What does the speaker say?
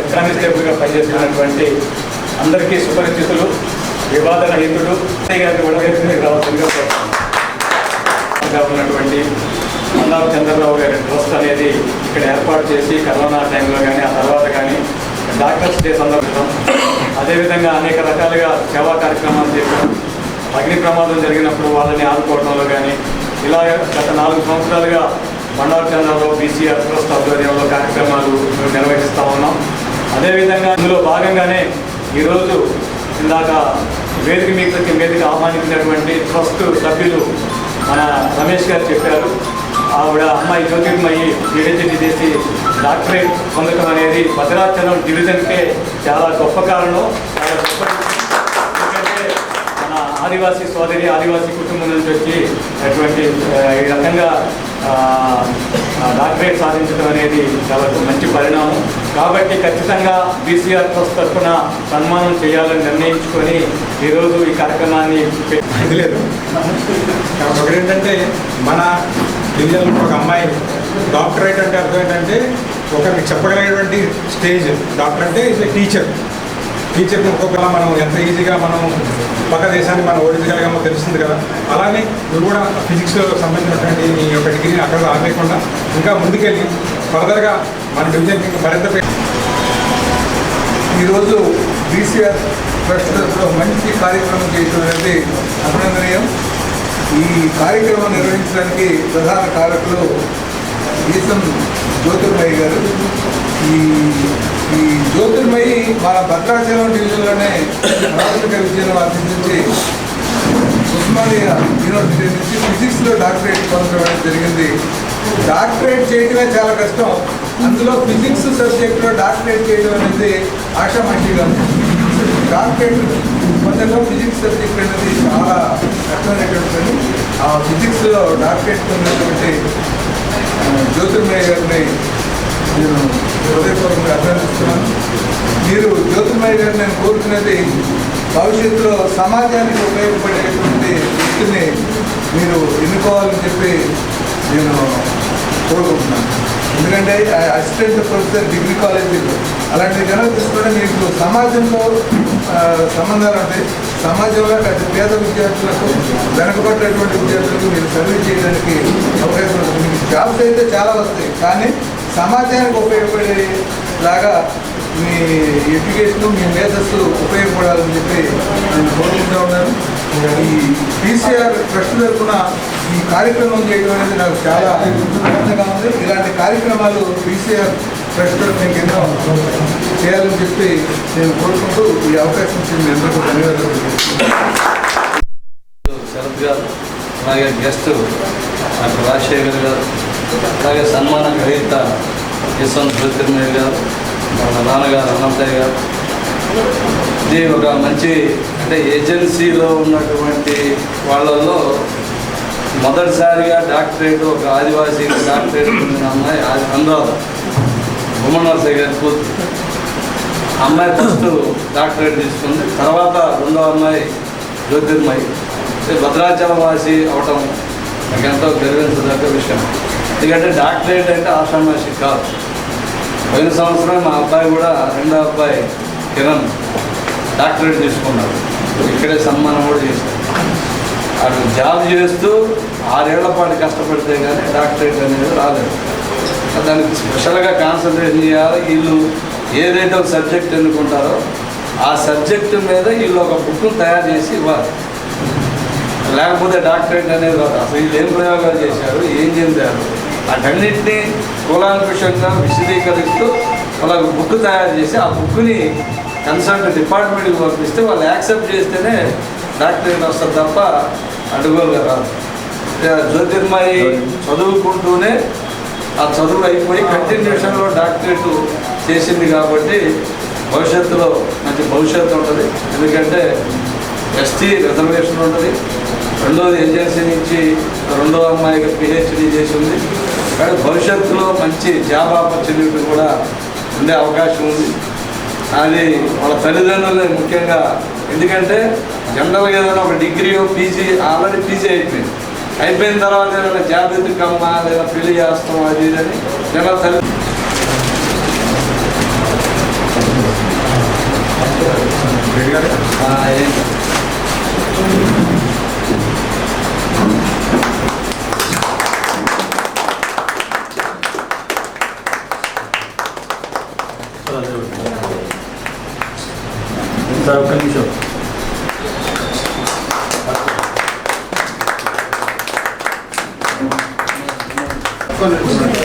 Head కానిస్టేబుల్గా పనిచేస్తున్నటువంటి అందరికీ సుపరిచితులు, వివాద రహితుడు గారికి వడగట్టుకుని రావాల్సిందిగా ఉన్నటువంటి అల్లారు చంద్రరావు గారి ట్రస్ట్ అనేది ఇక్కడ ఏర్పాటు చేసి కరోనా టైంలో కానీ ఆ తర్వాత కానీ డాక్టర్స్ డే సందర్భం అదేవిధంగా అనేక రకాలుగా సేవా కార్యక్రమాలు చేశారు. అగ్ని ప్రమాదం జరిగినప్పుడు వాళ్ళని ఆదుకోవడంలో కానీ ఇలా గత 4 సంవత్సరాలుగా బండారు చంద్రరావు బీసీఆర్ ట్రస్ట్ ఆధ్వర్యంలో కార్యక్రమాలు నిర్వహిస్తూ ఉన్నాం. అదేవిధంగా ఇందులో భాగంగానే ఈరోజు ఇందాక వేదిక ఆహ్వానించినటువంటి ట్రస్ట్ సభ్యులు మన రమేష్ గారు చెప్పారు. ఆవిడ అమ్మాయి జ్యోతిర్మయి పిహెచ్డి చేసి డాక్టరేట్ పొందడం అనేది భద్రాచలం డివిజన్కే చాలా గొప్ప కారణం. ఎందుకంటే మన ఆదివాసీ సోదరి ఆదివాసీ కుటుంబం నుంచి వచ్చి అటువంటి ఈ రకంగా డాక్టరేట్ సాధించడం అనేది చాలా మంచి పరిణామం. కాబట్టి ఖచ్చితంగా బీసీఆర్ ట్రస్ట్ తరఫున సన్మానం చేయాలని నిర్ణయించుకొని ఈరోజు ఈ కార్యక్రమాన్ని లేదు. ఒకటేంటంటే మన డివిజన్లో ఒక అమ్మాయి డాక్టరేట్ అంటే అర్థం ఏంటంటే ఒకరికి చెప్పగలిగేటువంటి స్టేజ్. డాక్టర్ అంటే ఈజ్ ఏ టీచర్ని ఒక్కొక్కలా మనం ఎంత ఈజీగా మనం పక్క దేశాన్ని మనం ఓడించగలిగామో తెలుస్తుంది కదా. అలానే నువ్వు కూడా ఫిజిక్స్లో సంబంధించినటువంటి నీ యొక్క డిగ్రీని అక్కడ ఆగలేకుండా ఇంకా ముందుకెళ్ళి ఫర్దర్గా మన డివిజన్కి మరింత ఈరోజు బీసీఆర్ ట్రస్ట్లో మంచి కార్యక్రమం చేయడం అనేది అభినందనీయం. ఈ కార్యక్రమం నిర్వహించడానికి ప్రధాన కారకులు ఈసం జ్యోతిర్మయి గారు. ఈ జ్యోతిర్మయి మన భద్రాచలం డివిజన్లోనే ప్రాథమిక విద్యను అభ్యసించి ఉస్మానియా యూనివర్సిటీ నుంచి ఫిజిక్స్లో డాక్టరేట్ పొందడం జరిగింది. డాక్టరేట్ చేయడమే చాలా కష్టం, అందులో ఫిజిక్స్ సబ్జెక్ట్లో డాక్టరేట్ చేయడం అనేది ఆషామాషిగా డాక్టరేట్ పొందడం ఫిజిక్స్ సబ్జెక్ట్ అనేది చాలా కష్టమైనటువంటి ఆ ఫిజిక్స్లో డాక్టరేట్ పొందినటువంటి జ్యోతిర్మయ్య గారిని నేను హృదయపూర్వకంగా అభినందిస్తున్నాను. మీరు జ్యోతిర్మయ్య గారిని నేను కోరుకునేది భవిష్యత్తులో సమాజానికి ఉపయోగపడేటువంటి వ్యక్తిని మీరు ఎన్నుకోవాలని చెప్పి నేను కోరుకుంటున్నాను. ఎందుకంటే అసిస్టెంట్ ప్రొఫెసర్ డిగ్రీ కాలేజీలో అలాంటి జనం తీసుకుంటే మీకు సమాజంలో సంబంధాలు ఉంటాయి. సమాజంలో అటు పేద విద్యార్థులకు వెనకబడ్డటువంటి విద్యార్థులకు మీరు సర్వీస్ చేయడానికి అవకాశం ఉంటుంది. మీకు జాబ్స్ అయితే చాలా వస్తాయి, కానీ సమాజానికి ఉపయోగపడేలాగా మీ ఎడ్యుకేషన్ మీ మేధస్సు ఉపయోగపడాలని చెప్పి నేను కోరుకుంటూ ఉన్నాను. ఈ బీసీఆర్ ట్రస్ట్ తరఫున ఈ కార్యక్రమం చేయడం అనేది నాకు చాలా ఆనందంగా ఉంది. ఇలాంటి కార్యక్రమాలు బీసీఆర్ ట్రస్ట్ మీకు ఎన్నో చేయాలని చెప్పి నేను కోరుకుంటూ ఈ అవకాశం ఇచ్చింది అందరికీ ధన్యవాదాలు. శరత్ గారు, అలాగే గెస్ట్ డాక్టర్ రాజశేఖర్ గారు, అలాగే సన్మాన గ్రహీత ఈసం జ్యోతిర్మయ్య గారు, మన నాన్నగారు అనంతయ్య గారు. ఇది ఒక మంచి అంటే ఏజెన్సీలో ఉన్నటువంటి వాళ్ళల్లో మొదటిసారిగా డాక్టరేట్ ఒక ఆదివాసీ డాక్టరేట్ పొందిన అమ్మాయి అనురాధ ఉమ్మనర్సయ్య గారి కూతురు. అమ్మాయి ఫస్ట్ డాక్టరేట్ తీసుకుంది. తర్వాత రెండో అమ్మాయి జ్యోతిర్మయి. భద్రాచలం వాసి అవటం నాకు ఎంతో గర్వించదగ్గ విషయం. ఎందుకంటే డాక్టరేట్ అంటే ఆషామాషి కాదు. పోయిన సంవత్సరం మా అబ్బాయి కూడా రెండో అబ్బాయి కిరణ్ డాక్టరేట్ తీసుకున్నాడు. ఇక్కడే సన్మానం కూడా చేశాడు. అటు జాబ్ చేస్తూ 6 ఏళ్ల పాటు కష్టపడితే కానీ డాక్టరేట్ అనేది రాలేదు. దానికి స్పెషల్గా కాన్సన్ట్రేషన్ చేయాలి. వీళ్ళు ఏదైతే ఒక సబ్జెక్ట్ ఎన్నుకుంటారో ఆ సబ్జెక్టు మీద వీళ్ళు ఒక బుక్ను తయారు చేసి ఇవ్వాలి. లేకపోతే డాక్టరేట్ అనేది కాదు. అసలు వీళ్ళు ఏం ప్రయోగాలు చేశారు, ఏం చెందారు, అటన్నింటినీ కూలాంకుషంగా విశదీకరిస్తూ వాళ్ళ బుక్ తయారు చేసి ఆ బుక్ని కన్సల్ట్ డిపార్ట్మెంట్కి పంపిస్తే వాళ్ళు యాక్సెప్ట్ చేస్తేనే డాక్టరేట్ వస్తుంది తప్ప అడుగులుగా రాదు. జ్యోతిర్మయి చదువుకుంటూనే ఆ చదువు అయిపోయి కంటిన్యూషన్లో డాక్టరేట్ చేసింది కాబట్టి భవిష్యత్తులో మంచి భవిష్యత్తు ఉంటుంది. ఎందుకంటే ఎస్టీ రిజర్వేషన్ ఉంటుంది. రెండోది ఏజెన్సీ నుంచి రెండో అమ్మాయికి పిహెచ్డి చేసింది. కానీ భవిష్యత్తులో మంచి జాబ్ ఆపర్చునిటీ కూడా ఉండే అవకాశం ఉంది. అది వాళ్ళ తల్లిదండ్రులు ముఖ్యంగా, ఎందుకంటే జనరల్గా ఏదైనా ఒక డిగ్రీయో పీజీ ఆల్రెడీ పీజీ అయిపోయిన తర్వాత ఏదైనా జాబ్ ఎదుకమ్మా లేదా పెళ్లి చేస్తాం అది ఇది అని జనరల్ తల్లి సార్ ఒక్క నిమిషం. కొన్ని